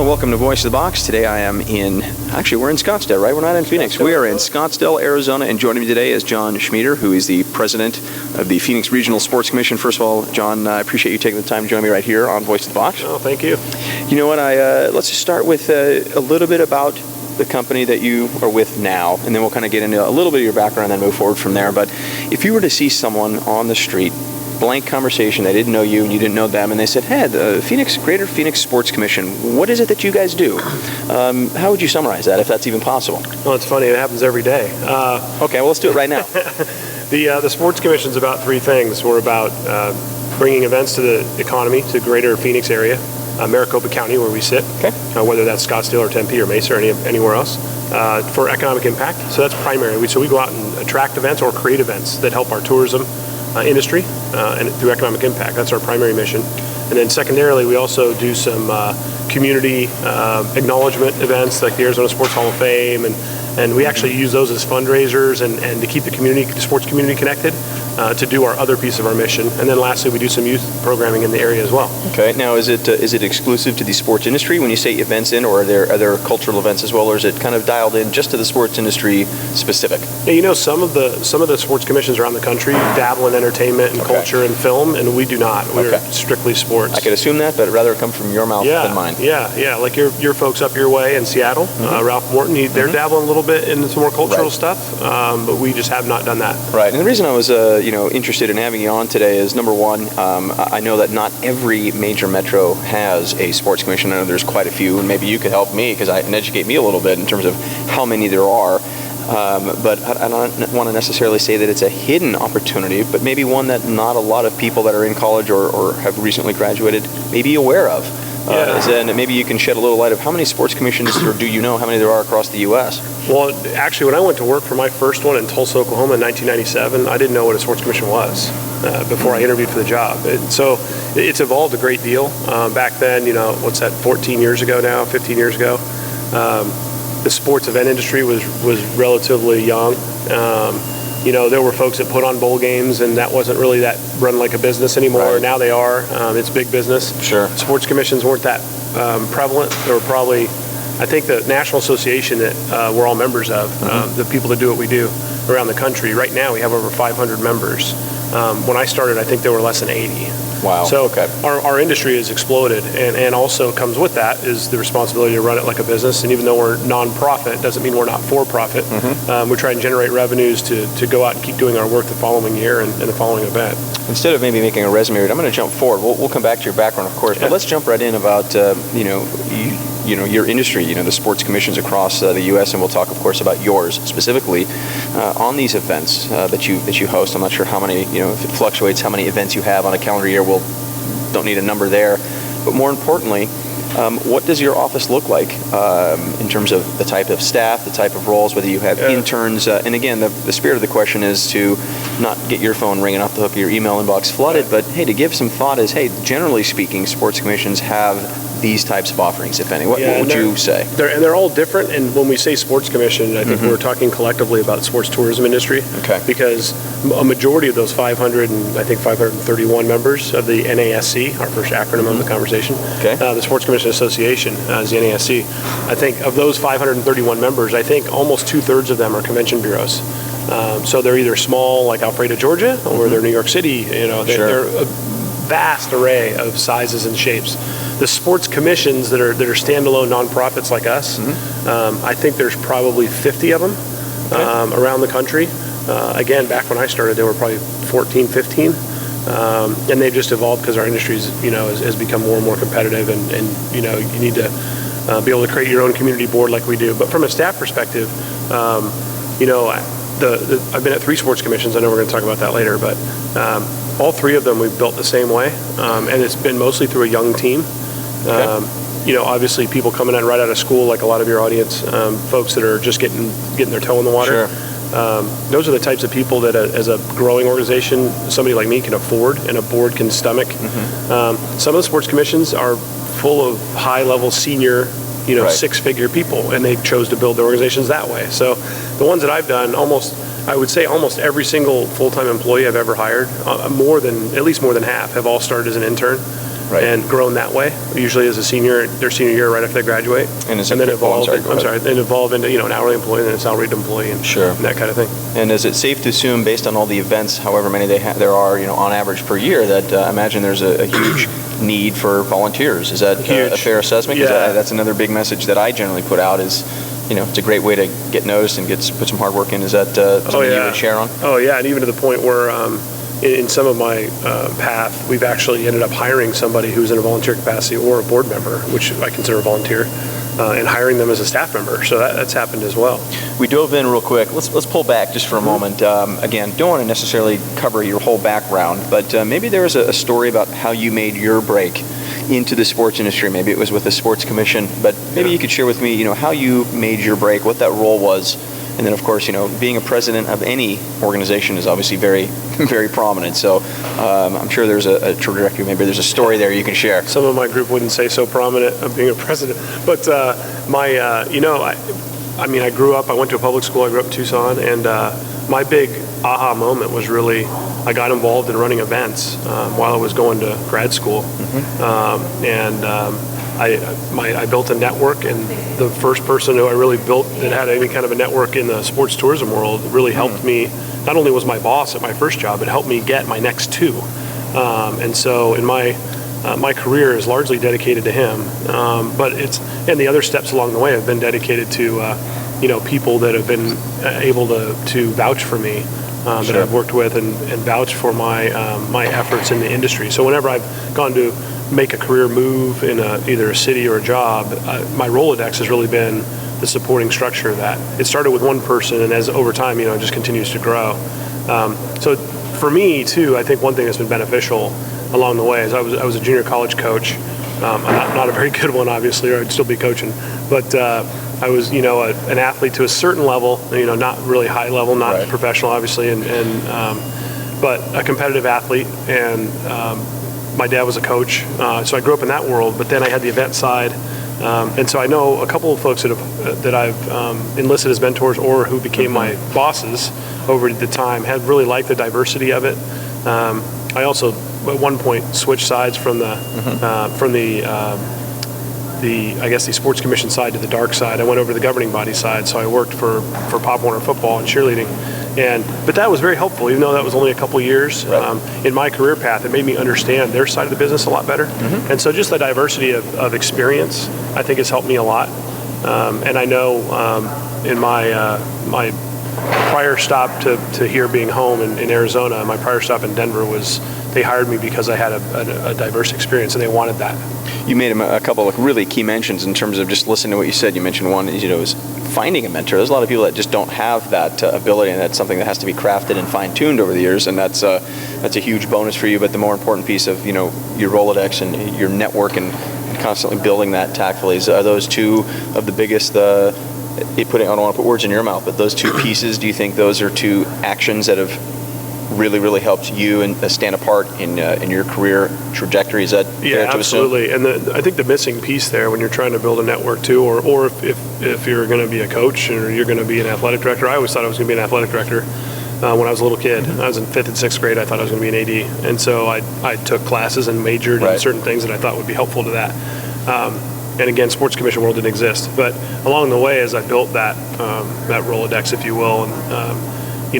welcome to Voice of the Box. Today I am we're in Scottsdale, right? We're not in Phoenix. We are in Scottsdale, Arizona, and joining me today is Jon Schmieder, who is the president of the Phoenix Regional Sports Commission. First of all, Jon, I appreciate you taking the time to join me right here on Voice of the Box. Oh, thank you. You know what? Let's just start with a little bit about the company that you are with now, and then we'll kind of get into a little bit of your background and then move forward from there. But if you were to see someone on the street, blank conversation, they didn't know you and you didn't know them, and they said, hey, the Greater Phoenix Sports Commission, what is it that you guys do? How would you summarize that, if that's even possible? Well, it's funny, it happens every day. Okay, well, let's do it right now. The Sports Commission is about three things. We're about bringing events to the economy, to the greater Phoenix area, Maricopa County, where we sit, okay. Whether that's Scottsdale or Tempe or Mesa or anywhere else, for economic impact. So that's primary. So we go out and attract events or create events that help our tourism industry and through economic impact. That's our primary mission. And then secondarily, we also do some community acknowledgement events like the Arizona Sports Hall of Fame, and we actually use those as fundraisers and to keep the sports community connected to do our other piece of our mission. And then lastly, we do some youth programming in the area as well. Okay. Now, is it exclusive to the sports industry when you say events or are there cultural events as well, or is it kind of dialed in just to the sports industry specific? Yeah, some of the sports commissions around the country dabble in entertainment and culture and film, and we do not. We're strictly sports. I could assume that, but rather come from your mouth than mine. Yeah. Like your folks up your way in Seattle, Ralph Morton, they're dabbling a little bit in some more cultural stuff, but we just have not done that. Right. And the reason I was interested in having you on today is, number one, I know that not every major metro has a sports commission. I know there's quite a few, and maybe you could help me and educate me a little bit in terms of how many there are. But I don't want to necessarily say that it's a hidden opportunity, but maybe one that not a lot of people that are in college or have recently graduated may be aware of. And maybe you can shed a little light of how many sports commissions, or do you know how many there are across the U.S.? Well, actually, when I went to work for my first one in Tulsa, Oklahoma in 1997, I didn't know what a sports commission was before I interviewed for the job. So it's evolved a great deal. Back then, 14 years ago now, 15 years ago, the sports event industry was relatively young. There were folks that put on bowl games, and that wasn't really that run like a business anymore. Right. Now they are. It's big business. Sure. Sports commissions weren't that prevalent. There were probably, I think, the National Association that we're all members of, the people that do what we do around the country. Right now, we have over 500 members. When I started, I think there were less than 80. Wow. So our industry has exploded, and also comes with that is the responsibility to run it like a business. And even though we're nonprofit, doesn't mean we're not for profit. We're trying to generate revenues to go out and keep doing our work the following year and the following event. Instead of maybe making a resume, I'm going to jump forward. We'll come back to your background, of course, but let's jump right in about your industry, the sports commissions across the U.S., and we'll talk, of course, about yours specifically on these events that you host. I'm not sure how many, if it fluctuates, how many events you have on a calendar year. We'll don't need a number there, but more importantly, what does your office look like in terms of the type of staff, the type of roles, whether you have interns, and again, the spirit of the question is to not get your phone ringing off the hook, your email inbox flooded, but hey, to give some thought is, hey, generally speaking, sports commissions have these types of offerings, if any. What would you say? They're all different, and when we say sports commission, I think we're talking collectively about the sports tourism industry. Okay. Because a majority of those 531 members of the NASC, our first acronym of the conversation, the Sports Commission Association is the NASC. I think of those 531 members, I think almost 2/3 of them are convention bureaus. So they're either small, like Alpharetta, Georgia, or they're New York City. They're a vast array of sizes and shapes. The sports commissions that are standalone nonprofits like us, I think there's probably 50 of them around the country. Again, back when I started, there were probably 14, 15. And they've just evolved because our industry has become more and more competitive, and you need to be able to create your own community board like we do. But from a staff perspective, I've been at 3 sports commissions. I know we're going to talk about that later, but all 3 of them we've built the same way, and it's been mostly through a young team. Obviously people coming in right out of school, like a lot of your audience, folks that are just getting their toe in the water. Sure. Those are the types of people that as a growing organization, somebody like me can afford and a board can stomach. Some of the sports commissions are full of high-level senior, 6-figure people, and they chose to build their organizations that way. So the ones that I've done, I would say almost every single full-time employee I've ever hired, at least more than half, have all started as an intern. and grown that way. Usually as a senior, their senior year right after they graduate, and then evolve. Then evolve into an hourly employee, and then a salaried employee, and that kind of thing. And is it safe to assume, based on all the events, however many there are, on average per year, that I imagine there's a huge need for volunteers? Is that a fair assessment? Because that's another big message that I generally put out is, it's a great way to get noticed and put some hard work in. Is that something you would share on? Oh, yeah, and even to the point where in some of my path, we've actually ended up hiring somebody who's in a volunteer capacity or a board member, which I consider a volunteer, and hiring them as a staff member. So that's happened as well. We dove in real quick. Let's pull back just for a moment. Again, don't want to necessarily cover your whole background, but maybe there was a story about how you made your break into the sports industry. Maybe it was with the sports commission, but maybe you could share with me, how you made your break, what that role was. And then, of course, being a president of any organization is obviously very, very prominent. So I'm sure there's a trajectory. Maybe there's a story there you can share. Some of my group wouldn't say so prominent of being a president, but I grew up. I went to a public school. I grew up in Tucson, and my big aha moment was really I got involved in running events while I was going to grad school, I built a network, and the first person who I really built that had any kind of a network in the sports tourism world really helped me. Not only was my boss at my first job, it helped me get my next two. And so in my career is largely dedicated to him. And the other steps along the way have been dedicated to people that have been able to vouch for me. That I've worked with and vouch for my efforts in the industry. So whenever I've gone to make a career move in either a city or a job, my Rolodex has really been the supporting structure of that. It started with one person, and as over time, it just continues to grow. So for me too, I think one thing that's been beneficial along the way is I was a junior college coach. Not a very good one, obviously, or I'd still be coaching, but I was, an athlete to a certain level, not really high level, not professional, obviously, but a competitive athlete. And my dad was a coach, so I grew up in that world. But then I had the event side, and so I know a couple of folks that I've enlisted as mentors or who became my bosses over the time have really liked the diversity of it. I also, at one point, switched sides from the sports commission side to the dark side. I went over to the governing body side, so I worked for Pop Warner football and cheerleading. But that was very helpful, even though that was only a couple years. In my career path, it made me understand their side of the business a lot better. And so just the diversity of experience, I think, has helped me a lot. And I know in my prior stop to here being home in Arizona, my prior stop in Denver they hired me because I had a diverse experience, and they wanted that. You made a couple of really key mentions in terms of just listening to what you said. You mentioned one is finding a mentor. There's a lot of people that just don't have that ability, and that's something that has to be crafted and fine-tuned over the years, and that's a huge bonus for you. But the more important piece of your Rolodex and your network and constantly building that tactfully, are those two of the biggest I don't want to put words in your mouth, but those two pieces, do you think those are two actions that have really, really helped you and stand apart in your career trajectory? Is that fair to absolutely. assume? And I think the missing piece there when you're trying to build a network too, or if you're going to be a coach or you're going to be an athletic director, I always thought I was going to be an athletic director when I was a little kid. I was in 5th and 6th grade. I thought I was going to be an AD. And so I took classes and majored in certain things that I thought would be helpful to that. And again, sports commission world didn't exist. But along the way, as I built that Rolodex, if you will, and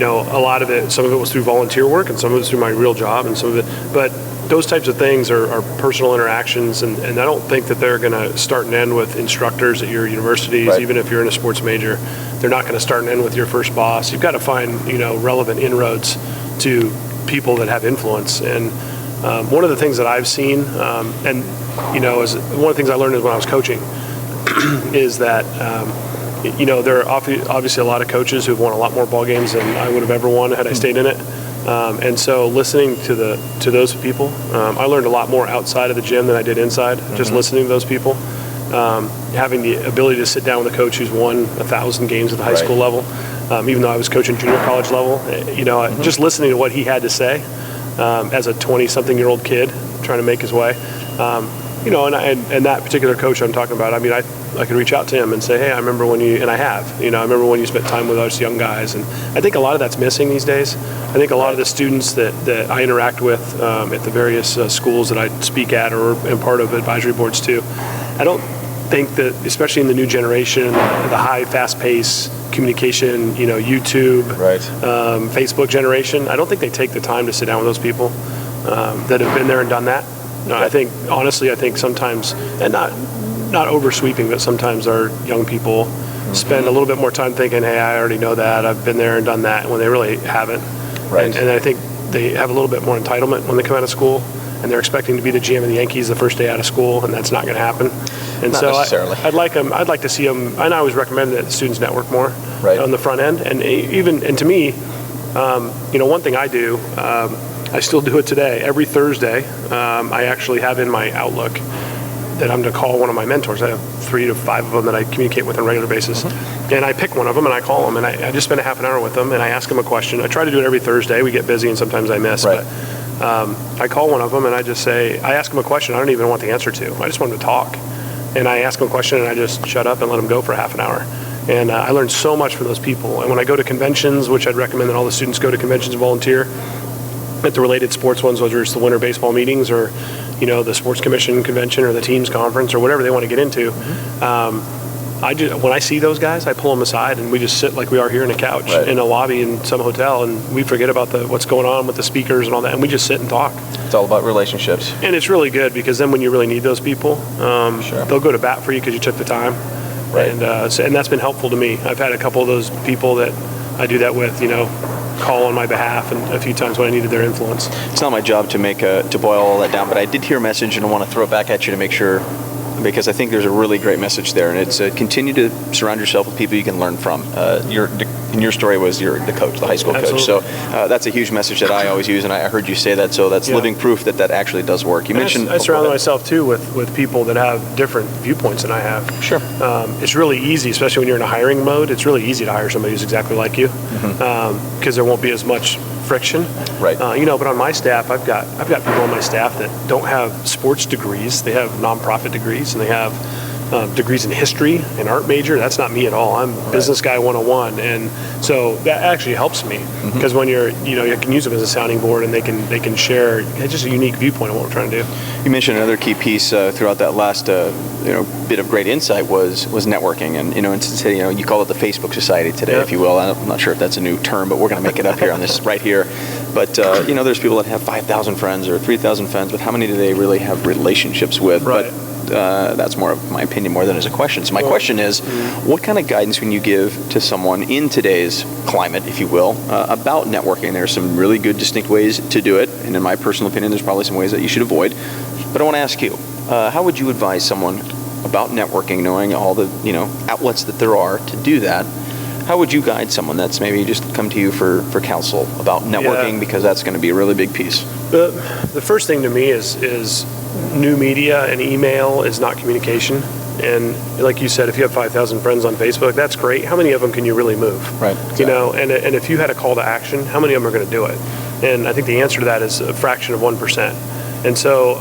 a lot of it, some of it was through volunteer work, and some of it was through my real job, and some of it. But those types of things are personal interactions, and I don't think that they're going to start and end with instructors at your universities, even if you're in a sports major. They're not going to start and end with your first boss. You've got to find relevant inroads to people that have influence. And one of the things that I've seen, is one of the things I learned is when I was coaching, is that. There are obviously a lot of coaches who've won a lot more ball games than I would have ever won had I stayed in it. And so listening to those people, I learned a lot more outside of the gym than I did inside, just listening to those people. Having the ability to sit down with a coach who's won 1,000 games at the high school level, even though I was coaching junior college level, just listening to what he had to say as a 20-something-year-old kid trying to make his way. and that particular coach I'm talking about, I mean, I could reach out to him and say, hey, I remember when you, and I have, I remember when you spent time with us young guys. And I think a lot of that's missing these days. I think a lot of the students that I interact with at the various schools that I speak at or am part of advisory boards too, I don't think that, especially in the new generation, the high, fast-paced communication, YouTube, Facebook generation, I don't think they take the time to sit down with those people that have been there and done that. I think, honestly, sometimes, and not over-sweeping, but sometimes our young people spend a little bit more time thinking, hey, I already know that, I've been there and done that, when they really haven't. And I think they have a little bit more entitlement when they come out of school, and they're expecting to be the GM of the Yankees the first day out of school, and that's not going to happen. And not so necessarily. I'd like to see them, and I always recommend that the students network more on the front end. And to me, one thing I do, I still do it today. Every Thursday, I actually have in my Outlook that I'm to call one of my mentors. I have 3 to 5 of them that I communicate with on a regular basis. And I pick one of them and I call them, and I just spend a half an hour with them and I ask them a question. I try to do it every Thursday. We get busy and sometimes I miss, but I call one of them and I just say, I ask them a question I don't even want the answer to. I just want them to talk. And I ask them a question and I just shut up and let them go for half an hour. And I learned so much from those people. And when I go to conventions, which I'd recommend that all the students go to conventions and volunteer, at the related sports ones, whether it's the winter baseball meetings or, the sports commission convention or the teams conference or whatever they want to get into, when I see those guys, I pull them aside and we just sit like we are here in a couch in a lobby in some hotel, and we forget about what's going on with the speakers and all that, and we just sit and talk. It's all about relationships. And it's really good because then when you really need those people, they'll go to bat for you because you took the time. And that's been helpful to me. I've had a couple of those people that I do that with, call on my behalf, and a few times when I needed their influence. It's not my job to boil all that down, but I did hear a message and I want to throw it back at you to make sure, because I think there's a really great message there, and it's continue to surround yourself with people you can learn from. Your story was you're the coach, the high school coach, so that's a huge message that I always use, and I heard you say that, so that's living proof that actually does work. You mentioned I surround myself too with people that have different viewpoints than I have. Sure. It's really easy, especially when you're in a hiring mode. It's really easy to hire somebody who's exactly like you, because there won't be as much friction. Right. But on my staff, I've got people on my staff that don't have sports degrees. They have nonprofit degrees, and they have degrees in history and art major. That's not me at all. I'm business guy 101, and so that actually helps me because when you can use them as a sounding board, and they can share just a unique viewpoint of what we're trying to do. You mentioned another key piece throughout that last bit of great insight was networking, and you call it the Facebook Society today, if you will. I'm not sure if that's a new term, but we're going to make it up here on this right here. But there's people that have 5,000 friends or 3,000 friends, but how many do they really have relationships with? Right. But that's more of my opinion more than as a question. So my question is, what kind of guidance can you give to someone in today's climate, if you will, about networking? There's some really good, distinct ways to do it, and in my personal opinion, there's probably some ways that you should avoid. But I want to ask you, how would you advise someone about networking, knowing all the outlets that there are to do that? How would you guide someone that's maybe just come to you for counsel about networking, because that's going to be a really big piece? The first thing to me is new media and email is not communication. And like you said, if you have 5,000 friends on Facebook, that's great. How many of them can you really move? Right. Exactly. And if you had a call to action, how many of them are going to do it? And I think the answer to that is a fraction of 1%. And so,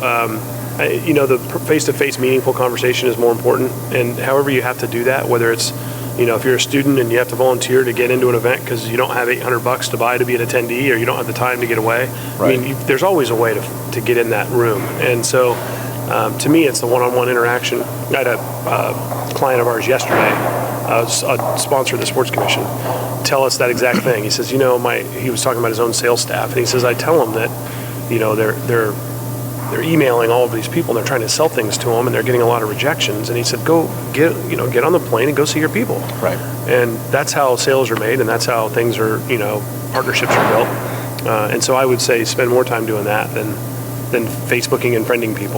the face-to-face meaningful conversation is more important. And however you have to do that, whether it's, if you're a student and you have to volunteer to get into an event because you don't have $800 to buy to be an attendee, or you don't have the time to get away. Right. I mean, there's always a way to get in that room. And so, to me, it's the one-on-one interaction. I had a client of ours yesterday, a sponsor of the Sports Commission, tell us that exact thing. He says, he was talking about his own sales staff, and he says, I tell them that, they're emailing all of these people and they're trying to sell things to them, and they're getting a lot of rejections. And he said, go get on the plane and go see your people. Right. And that's how sales are made, and that's how things are, partnerships are built. And so I would say spend more time doing that than Facebooking and friending people.